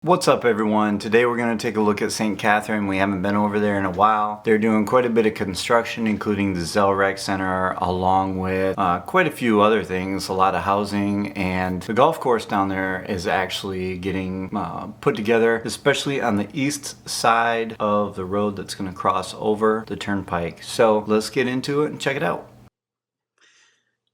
What's up everyone? Today we're going to take a look at St. Catherine. We haven't been over there in a while. They're doing quite a bit of construction, including the Zell Rec Center, along with quite a few other things, a lot of housing, and the golf course down there is actually getting put together, especially on the east side of the road that's going to cross over the turnpike. So let's get into it and check it out.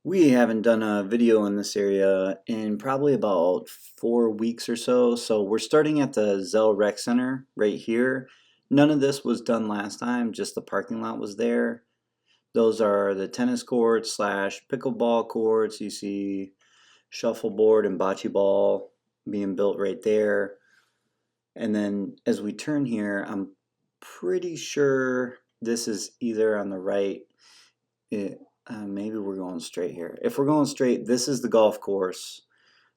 We haven't done a video in this area in probably about 4 weeks or so. So we're starting at the Zell Rec Center right here. None of this was done last time, just the parking lot was there. Those are the tennis courts slash pickleball courts. You see shuffleboard and bocce ball being built right there. And then as we turn here, I'm pretty sure this is either on the right. Maybe we're going straight here. If we're going straight, this is the golf course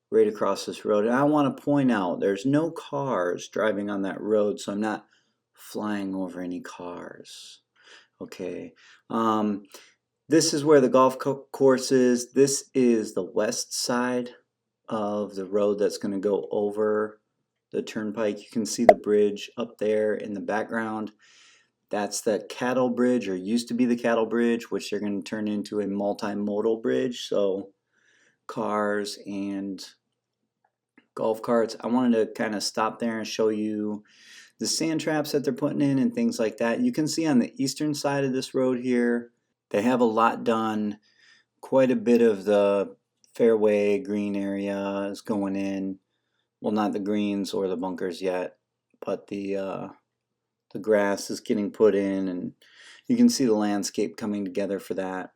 right across this road. And I want to point out there's no cars driving on that road, so I'm not flying over any cars. Okay. This is where the golf course is. This is the west side of the road that's going to go over the turnpike. You can see the bridge up there in the background. That's the cattle bridge, or used to be the cattle bridge, which they're going to turn into a multimodal bridge. So cars and golf carts. I wanted to kind of stop there and show you the sand traps that they're putting in and things like that. You can see on the eastern side of this road here, they have a lot done. Quite a bit of the fairway green area is going in. Well, not the greens or the bunkers yet, but the grass is getting put in, and you can see the landscape coming together for that.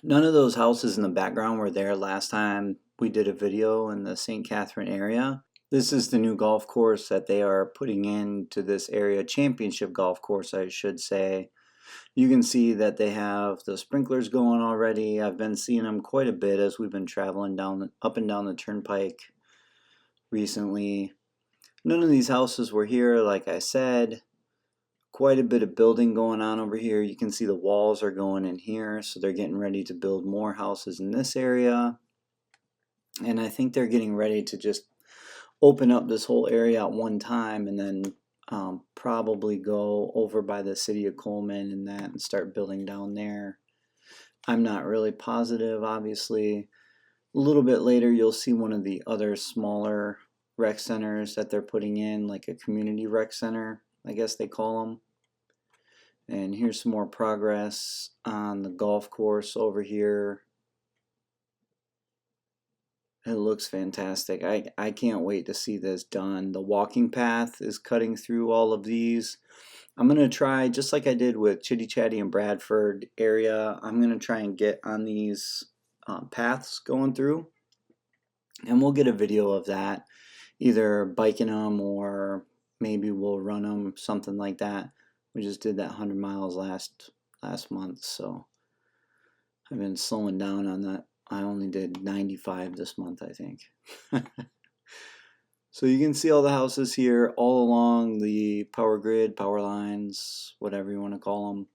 None of those houses in the background were there last time we did a video in the St. Catherine area. This is the new golf course that they are putting into this area, championship golf course I should say. You can see that they have the sprinklers going already. I've been seeing them quite a bit as we've been traveling up and down the turnpike recently. None of these houses were here, like I said. Quite a bit of building going on over here. You can see the walls are going in here, so they're getting ready to build more houses in this area. And I think they're getting ready to just open up this whole area at one time, and then probably go over by the city of Coleman and that and start building down there. I'm not really positive, obviously. A little bit later you'll see one of the other smaller rec centers that they're putting in, like a community rec center, I guess they call them. And here's some more progress on the golf course over here. It looks fantastic. I can't wait to see this done. The walking path is cutting through all of these. I'm going to try, just like I did with Chitty Chatty and Bradford area, I'm going to try and get on these paths going through. And we'll get a video of that, either biking them or maybe we'll run them, something like that. We just did that 100 miles last month, so I've been slowing down on that. I only did 95 this month, I think. So you can see all the houses here all along the power grid, power lines, whatever you want to call them,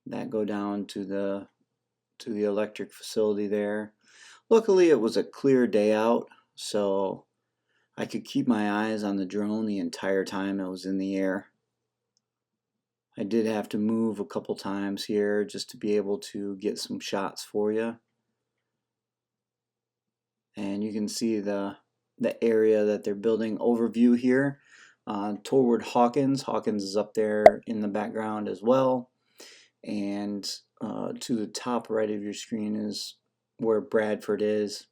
that go down to the electric facility there. Luckily it was a clear day out, so I could keep my eyes on the drone the entire time it was in the air. I did have to move a couple times here just to be able to get some shots for you. And you can see the area that they're building overview here toward Hawkins. Hawkins is up there in the background as well. And to the top right of your screen is where Bradford is.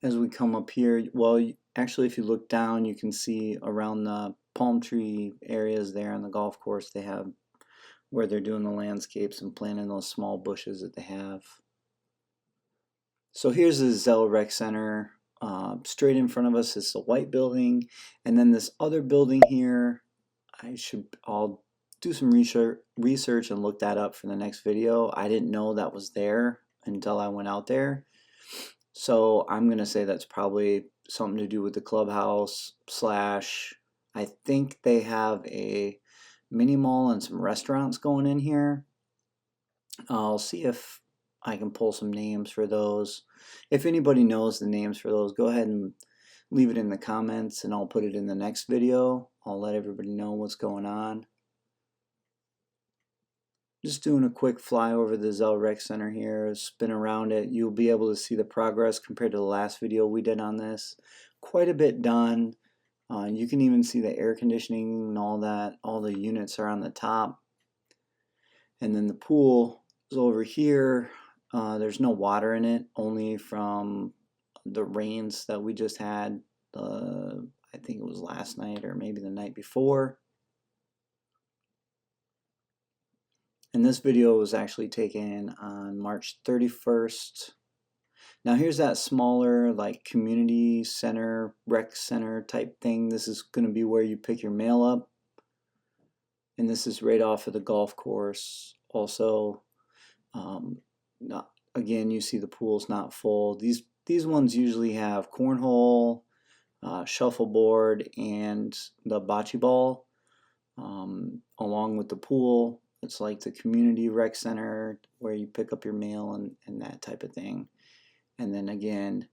As we come up here, well, actually if you look down you can see around the palm tree areas there on the golf course they have where they're doing the landscapes and planting those small bushes that they have. So here's the Zell Rec Center. Straight in front of us is a white building, and then this other building here, I'll do some research and look that up for the next video. I didn't know that was there until I went out there. So I'm going to say that's probably something to do with the clubhouse slash, I think they have a mini mall and some restaurants going in here. I'll see if I can pull some names for those. if anybody knows the names for those, go ahead and leave it in the comments and I'll put it in the next video. I'll let everybody know what's going on. Just doing a quick fly over the Zell Rec Center here, spin around it. You'll be able to see the progress compared to the last video we did on this. Quite a bit done. You can even see the air conditioning and all that. All the units are on the top. And then the pool is over here. There's no water in it, only from the rains that we just had. I think it was last night or maybe the night before. And this video was actually taken on March 31st. Now here's that smaller like community center, rec center type thing. This is going to be where you pick your mail up. And this is right off of the golf course. Also, again, you see the pool's not full. These ones usually have cornhole, shuffleboard, and the bocce ball along with the pool. It's like the community rec center where you pick up your mail and that type of thing. And then again,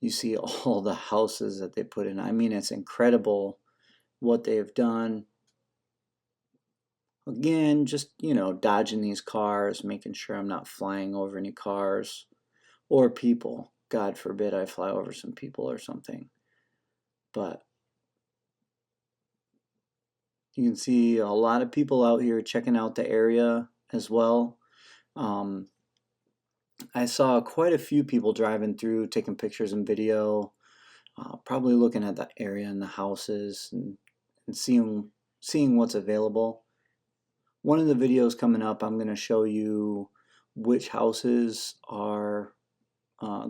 you see all the houses that they put in. I mean, it's incredible what they've done. Again, just, you know, dodging these cars, making sure I'm not flying over any cars or people. God forbid I fly over some people or something. But you can see a lot of people out here checking out the area as well. I saw quite a few people driving through, taking pictures and video, probably looking at the area and the houses and seeing what's available. One of the videos coming up, I'm going to show you which houses are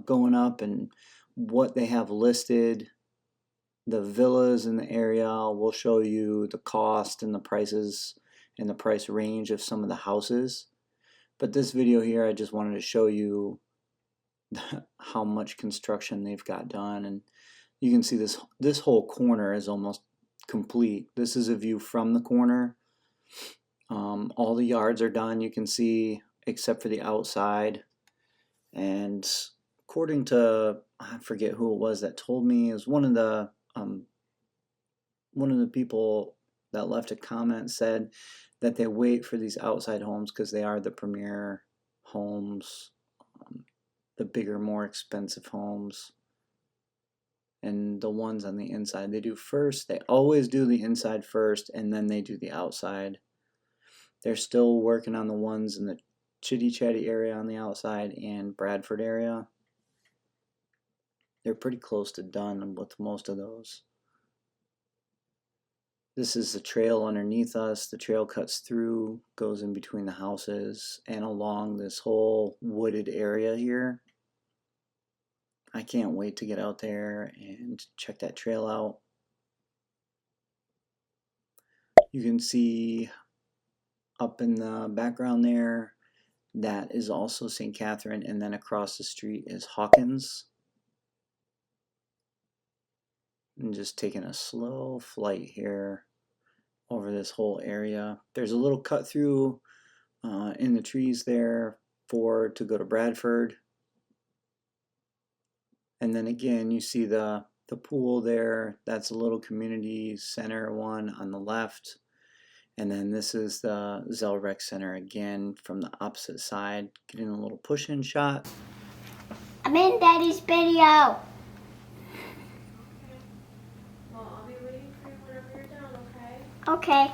going up and what they have listed. The villas in the area will show you the cost and the prices and the price range of some of the houses. But this video here, I just wanted to show you how much construction they've got done. And you can see this whole corner is almost complete. This is a view from the corner. All the yards are done, you can see, except for the outside. And according to, I forget who it was that told me, is one of the people that left a comment said that they wait for these outside homes because they are the premier homes, the bigger, more expensive homes. And the ones on the inside they do first. They always do the inside first and then they do the outside. They're still working on the ones in the Chitty Chatty area on the outside and Bradford area. They're pretty close to done with most of those. This is the trail underneath us. The trail cuts through, goes in between the houses and along this whole wooded area here. I can't wait to get out there and check that trail out. You can see up in the background there, that is also St. Catherine, and then across the street is Hawkins. And just taking a slow flight here over this whole area. There's a little cut through in the trees there to go to Bradford. And then again, you see the pool there. That's a little community center one on the left. And then this is the Zell Rec Center again from the opposite side. Getting a little push-in shot. I'm in Daddy's video. Well, I'll be waiting for you whenever you're done, okay? Okay.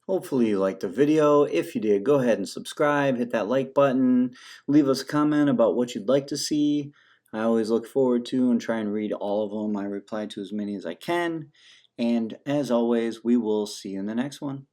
Hopefully you liked the video. If you did, go ahead and subscribe, hit that like button, leave us a comment about what you'd like to see. I always look forward to and try and read all of them. I reply to as many as I can. And as always, we will see you in the next one.